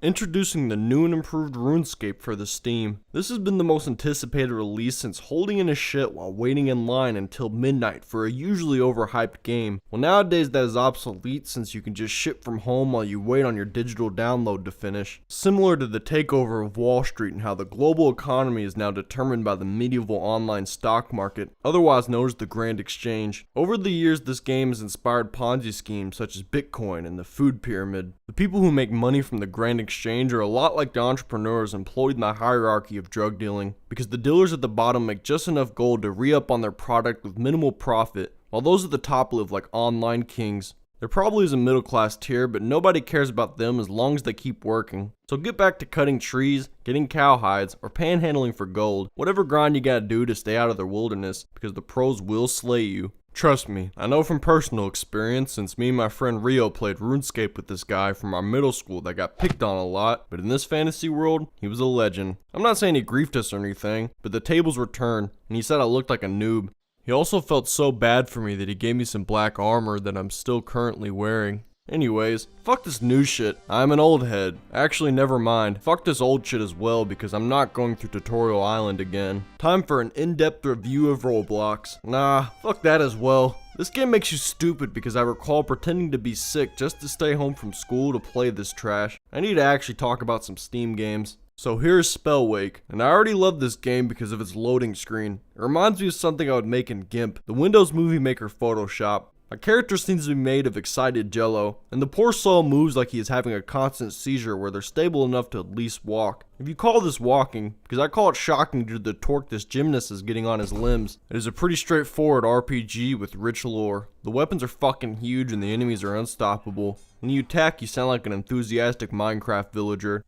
Introducing the new and improved Runescape for the Steam. This has been the most anticipated release since holding in a shit while waiting in line until midnight for a usually overhyped game. Well, nowadays that is obsolete since you can just ship from home while you wait on your digital download to finish. Similar to the takeover of Wall Street and how the global economy is now determined by the medieval online stock market, otherwise known as the Grand Exchange. Over the years, this game has inspired Ponzi schemes such as Bitcoin and the food pyramid. The people who make money from the Grand Exchange are a lot like the entrepreneurs employed in the hierarchy of drug dealing, because the dealers at the bottom make just enough gold to re-up on their product with minimal profit, while those at the top live like online kings. There probably is a middle class tier, but nobody cares about them as long as they keep working. So get back to cutting trees, getting cowhides, or panhandling for gold, whatever grind you gotta do to stay out of the wilderness, because the pros will slay you. Trust me, I know from personal experience since me and my friend Rio played Runescape with this guy from our middle school that got picked on a lot, but in this fantasy world, he was a legend. I'm not saying he griefed us or anything, but the tables were turned, and he said I looked like a noob. He also felt so bad for me that he gave me some black armor that I'm still currently wearing. Anyways, fuck this new shit. I'm an old head. Actually, never mind. Fuck this old shit as well because I'm not going through Tutorial Island again. Time for an in-depth review of Roblox. Nah, fuck that as well. This game makes you stupid because I recall pretending to be sick just to stay home from school to play this trash. I need to actually talk about some Steam games. So here's Spellwake, and I already love this game because of its loading screen. It reminds me of something I would make in GIMP, the Windows Movie Maker Photoshop. My character seems to be made of excited jello, and the poor soul moves like he is having a constant seizure where they're stable enough to at least walk. If you call this walking, because I call it shocking due to the torque this gymnast is getting on his limbs, it is a pretty straightforward RPG with rich lore. The weapons are fucking huge and the enemies are unstoppable. When you attack, you sound like an enthusiastic Minecraft villager.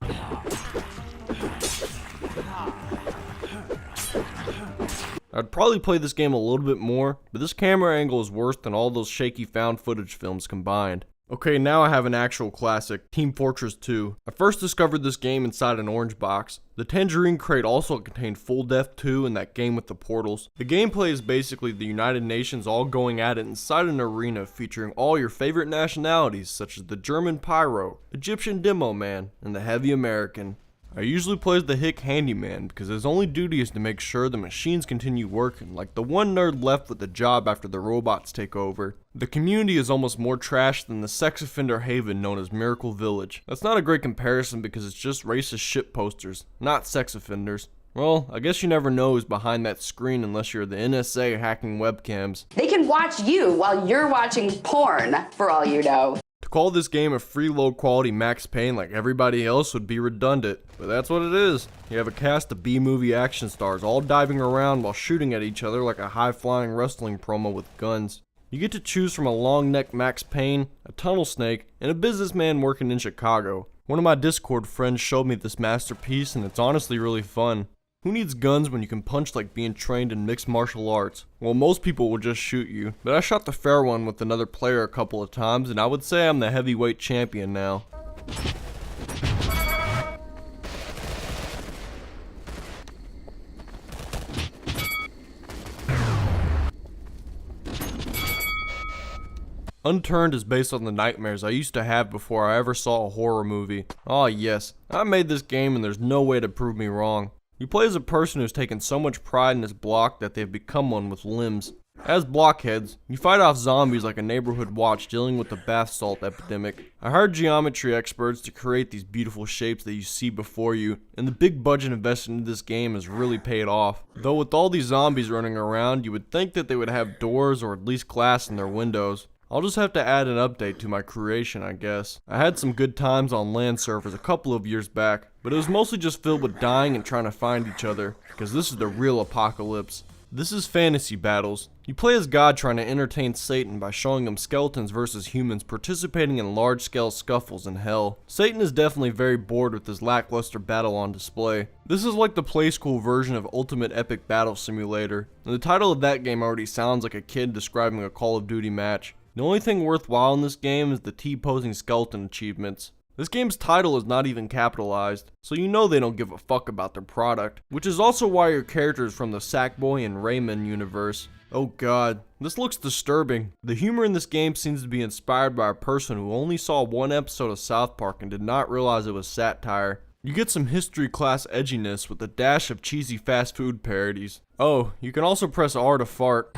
I'd probably play this game a little bit more, but this camera angle is worse than all those shaky found footage films combined. Okay, now I have an actual classic, Team Fortress 2. I first discovered this game inside an orange box. The Tangerine crate also contained Full Death 2 and that game with the portals. The gameplay is basically the United Nations all going at it inside an arena featuring all your favorite nationalities such as the German Pyro, Egyptian Demo Man, and the Heavy American. I usually play as the Hick Handyman because his only duty is to make sure the machines continue working, like the one nerd left with the job after the robots take over. The community is almost more trash than the sex offender haven known as Miracle Village. That's not a great comparison because it's just racist shit posters, not sex offenders. Well, I guess you never know who's behind that screen unless you're the NSA hacking webcams. They can watch you while you're watching porn, for all you know. To call this game a free low-quality Max Payne like everybody else would be redundant, but that's what it is. You have a cast of B-movie action stars all diving around while shooting at each other like a high-flying wrestling promo with guns. You get to choose from a long-necked Max Payne, a tunnel snake, and a businessman working in Chicago. One of my Discord friends showed me this masterpiece and it's honestly really fun. Who needs guns when you can punch like being trained in mixed martial arts? Well, most people will just shoot you, but I shot the fair one with another player a couple of times and I would say I'm the heavyweight champion now. Unturned is based on the nightmares I used to have before I ever saw a horror movie. Ah yes, I made this game and there's no way to prove me wrong. You play as a person who's taken so much pride in his block that they've become one with limbs. As Blockheads, you fight off zombies like a neighborhood watch dealing with the bath salt epidemic. I hired geometry experts to create these beautiful shapes that you see before you, and the big budget invested into this game has really paid off. Though with all these zombies running around, you would think that they would have doors or at least glass in their windows. I'll just have to add an update to my creation, I guess. I had some good times on LAN servers a couple of years back, but it was mostly just filled with dying and trying to find each other, because this is the real apocalypse. This is fantasy battles. You play as God trying to entertain Satan by showing him skeletons versus humans participating in large-scale scuffles in hell. Satan is definitely very bored with his lackluster battle on display. This is like the play school version of Ultimate Epic Battle Simulator, and the title of that game already sounds like a kid describing a Call of Duty match. The only thing worthwhile in this game is the T-posing skeleton achievements. This game's title is not even capitalized, so you know they don't give a fuck about their product, which is also why your character is from the Sackboy and Rayman universe. Oh god, this looks disturbing. The humor in this game seems to be inspired by a person who only saw one episode of South Park and did not realize it was satire. You get some history class edginess with a dash of cheesy fast food parodies. Oh, you can also press R to fart.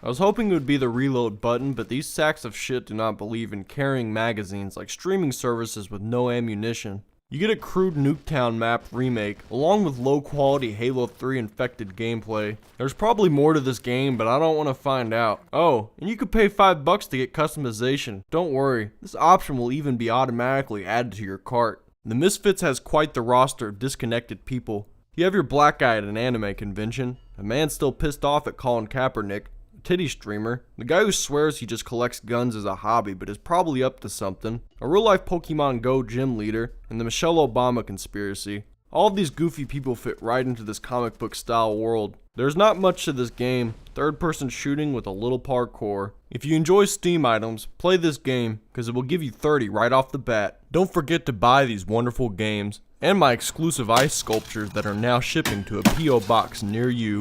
I was hoping it would be the reload button, but these sacks of shit do not believe in carrying magazines like streaming services with no ammunition. You get a crude Nuketown map remake, along with low quality Halo 3 infected gameplay. There's probably more to this game, but I don't want to find out. Oh, and you could pay $5 to get customization. Don't worry, this option will even be automatically added to your cart. The Misfits has quite the roster of disconnected people. You have your black guy at an anime convention, a man still pissed off at Colin Kaepernick, titty streamer, the guy who swears he just collects guns as a hobby but is probably up to something, a real-life Pokemon Go gym leader, and the Michelle Obama conspiracy. All of these goofy people fit right into this comic book style world. There's not much to this game, third-person shooting with a little parkour. If you enjoy Steam items, play this game, because it will give you 30 right off the bat. Don't forget to buy these wonderful games, and my exclusive ice sculptures that are now shipping to a P.O. box near you.